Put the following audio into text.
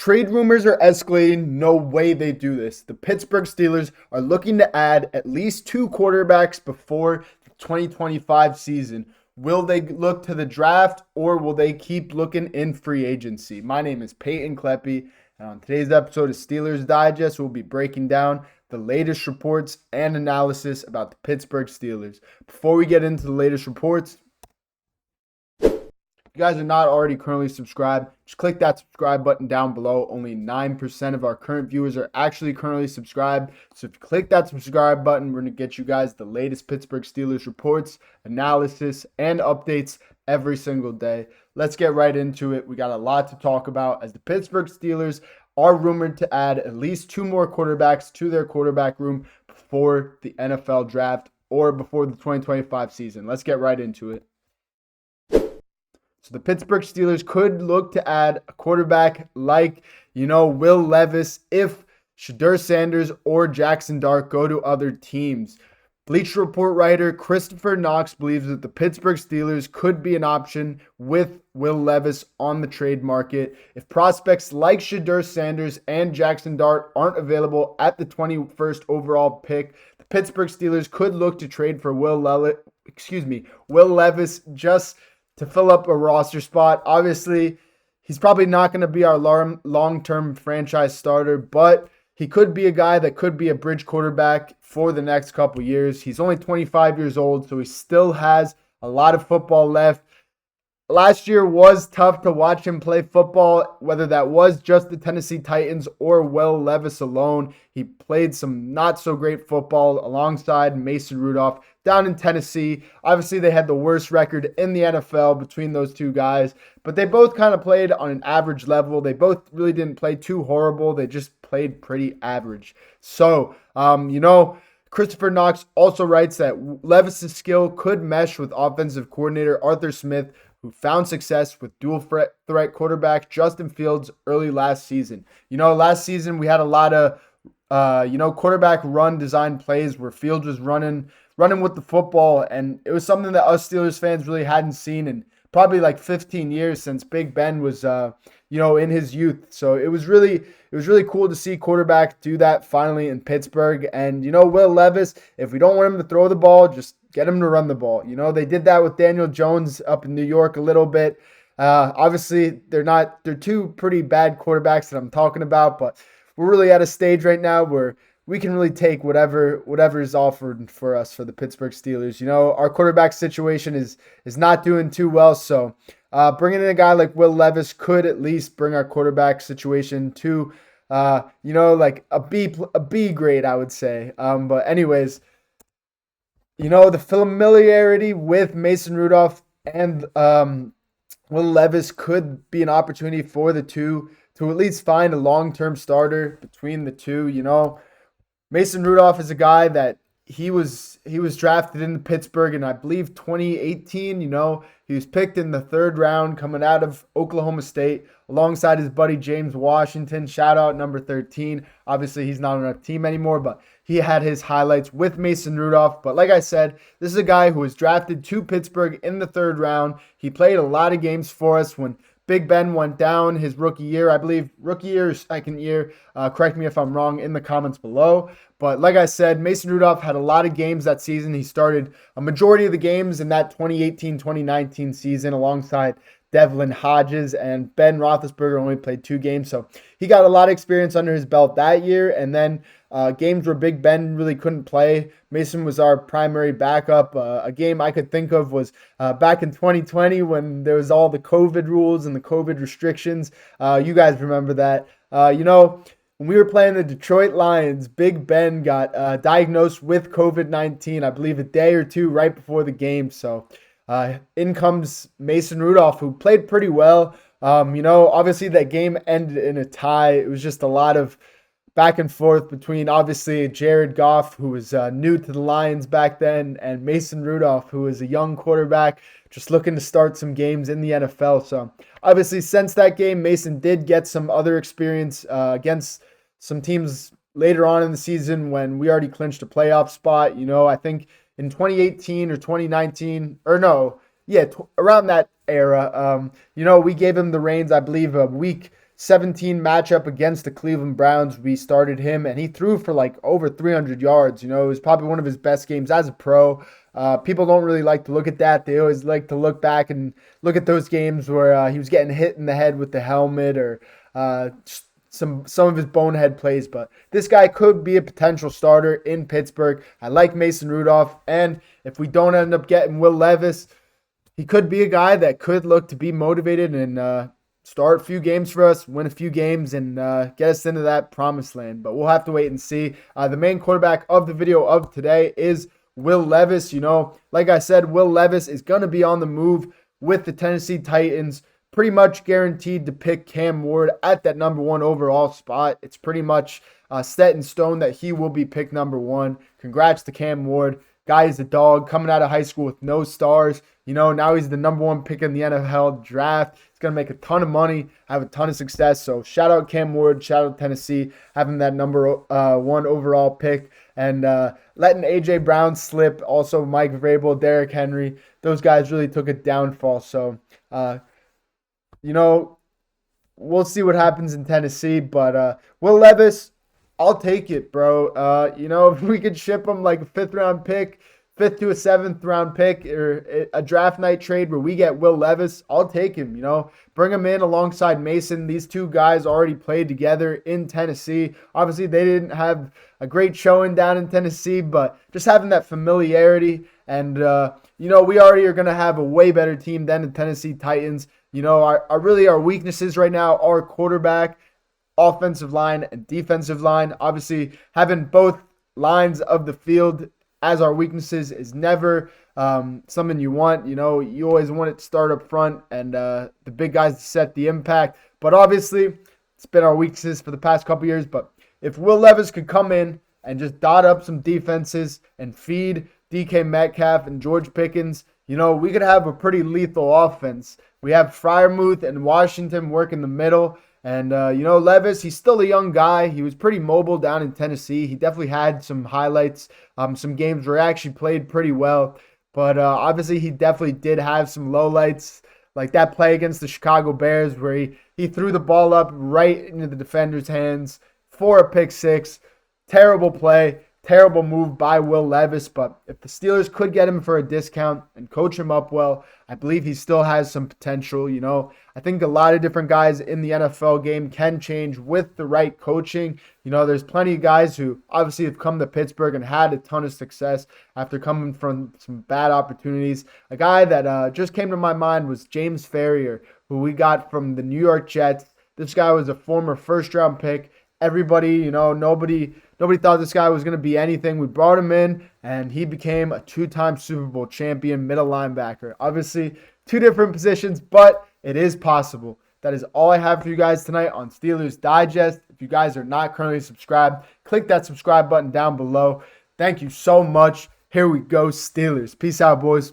Trade rumors are escalating. No way they do this. The Pittsburgh Steelers are looking to add at least two quarterbacks before the 2025 season. Will they look to the draft or will they keep looking in free agency? My name is Peyton Kleppe, and on today's episode of Steelers Digest, we'll be breaking down the latest reports and analysis about the Pittsburgh Steelers. Before we get into the latest reports, if you guys are not already currently subscribed, just click that subscribe button down below. Only 9% of our current viewers are actually currently subscribed. So if you click that subscribe button, we're going to get you guys the latest Pittsburgh Steelers reports, analysis, and updates every single day. Let's get right into it. We got a lot to talk about as the Pittsburgh Steelers are rumored to add at least two more quarterbacks to their quarterback room before the NFL draft or before the 2025 season. Let's get right into it. So the Pittsburgh Steelers could look to add a quarterback like, Will Levis if Shedeur Sanders or Jackson Dart go to other teams. Bleacher Report writer Christopher Knox believes that the Pittsburgh Steelers could be an option with Will Levis on the trade market. If prospects like Shedeur Sanders and Jackson Dart aren't available at the 21st overall pick, the Pittsburgh Steelers could look to trade for Will Levis just to fill up a roster spot. Obviously, he's probably not going to be our long-term franchise starter, but he could be a guy that could be a bridge quarterback for the next couple years. He's only 25 years old, so he still has a lot of football left. Last year was tough to watch him play football, whether that was just the Tennessee Titans or Will Levis alone. He played some not so great football alongside Mason Rudolph down in Tennessee. Obviously, they had the worst record in the NFL between those two guys, but they both kind of played on an average level. They both really didn't play too horrible. They just played pretty average. So, Christopher Knox also writes that Levis' skill could mesh with offensive coordinator Arthur Smith, who found success with dual threat quarterback Justin Fields early last season. Last season we had a lot of, quarterback run design plays where Fields was running with the football, and it was something that us Steelers fans really hadn't seen in probably like 15 years since Big Ben was, in his youth. So it was really cool to see quarterback do that finally in Pittsburgh. And, Will Levis, if we don't want him to throw the ball, just get him to run the ball. They did that with Daniel Jones up in New York a little bit. Obviously, they're two pretty bad quarterbacks that I'm talking about, but we're really at a stage right now where we can really take whatever is offered for us for the Pittsburgh Steelers. Our quarterback situation is not doing too well, so bringing in a guy like Will Levis could at least bring our quarterback situation to, like a B grade, I would say. But anyways, the familiarity with Mason Rudolph and Will Levis could be an opportunity for the two to at least find a long-term starter between the two. Mason Rudolph is a guy that he was drafted into Pittsburgh in, I believe, 2018. He was picked in the third round coming out of Oklahoma State alongside his buddy James Washington. Shout out number 13. Obviously, he's not on our team anymore, but he had his highlights with Mason Rudolph. But like I said, this is a guy who was drafted to Pittsburgh in the third round. He played a lot of games for us when Big Ben went down his rookie year, I believe, rookie year or second year. Correct me if I'm wrong in the comments below. But like I said, Mason Rudolph had a lot of games that season. He started a majority of the games in that 2018-2019 season alongside Devlin Hodges, and Ben Roethlisberger only played 2 games. So he got a lot of experience under his belt that year. And then games where Big Ben really couldn't play, Mason was our primary backup. A game I could think of was back in 2020 when there was all the COVID rules and the COVID restrictions. You guys remember that. When we were playing the Detroit Lions, Big Ben got diagnosed with COVID-19, I believe a day or two right before the game. So in comes Mason Rudolph, who played pretty well. Obviously that game ended in a tie. It was just a lot of back and forth between, obviously, Jared Goff, who was new to the Lions back then, and Mason Rudolph, who was a young quarterback just looking to start some games in the NFL. So obviously since that game, Mason did get some other experience against some teams later on in the season when we already clinched a playoff spot. I think in 2018 or 2019, or no, yeah, around that era, we gave him the reins, I believe, a week 17 matchup against the Cleveland Browns, we started him, and he threw for like over 300 yards. It was probably one of his best games as a pro. People don't really like to look at that. They always like to look back and look at those games where he was getting hit in the head with the helmet or some of his bonehead plays. But this guy could be a potential starter in Pittsburgh. I like Mason Rudolph, and if we don't end up getting Will Levis, he could be a guy that could look to be motivated and start a few games for us, win a few games, and get us into that promised land. But we'll have to wait and see. The main quarterback of the video of today is Will Levis. Like I said, Will Levis is going to be on the move with the Tennessee Titans. Pretty much guaranteed to pick Cam Ward at that number 1 overall spot. It's pretty much set in stone that he will be picked number 1. Congrats to Cam Ward. Guy is a dog coming out of high school with no stars. Now he's the number 1 pick in the NFL draft. He's going to make a ton of money, have a ton of success. So shout out Cam Ward, shout out Tennessee, having that number 1 overall pick. And letting A.J. Brown slip, also Mike Vrabel, Derrick Henry, those guys really took a downfall. So, we'll see what happens in Tennessee. But Will Levis, I'll take it, bro. If we could ship him like a 5th round pick, 5th to a 7th round pick, or a draft night trade where we get Will Levis, I'll take him. Bring him in alongside Mason. These two guys already played together in Tennessee. Obviously, they didn't have a great showing down in Tennessee, but just having that familiarity and, we already are going to have a way better team than the Tennessee Titans. Our weaknesses right now are quarterback, offensive line, and defensive line. Obviously, having both lines of the field as our weaknesses is never something you want. You always want it to start up front and the big guys to set the impact. But obviously, it's been our weaknesses for the past couple years. But if Will Levis could come in and just dot up some defenses and feed DK Metcalf and George Pickens, we could have a pretty lethal offense. We have Freiermuth and Washington working the middle. And, Levis, he's still a young guy. He was pretty mobile down in Tennessee. He definitely had some highlights, some games where he actually played pretty well. But obviously, he definitely did have some lowlights, like that play against the Chicago Bears where he threw the ball up right into the defender's hands for a pick six. Terrible play. Terrible move by Will Levis, but if the Steelers could get him for a discount and coach him up well, I believe he still has some potential. I think a lot of different guys in the NFL game can change with the right coaching. There's plenty of guys who obviously have come to Pittsburgh and had a ton of success after coming from some bad opportunities. A guy that just came to my mind was James Ferrier, who we got from the New York Jets. This guy was a former first-round pick. Everybody, nobody thought this guy was going to be anything. We brought him in, and he became a 2-time Super Bowl champion middle linebacker. Obviously, 2 different positions, but it is possible. That is all I have for you guys tonight on Steelers Digest. If you guys are not currently subscribed, click that subscribe button down below. Thank you so much. Here we go, Steelers. Peace out, boys.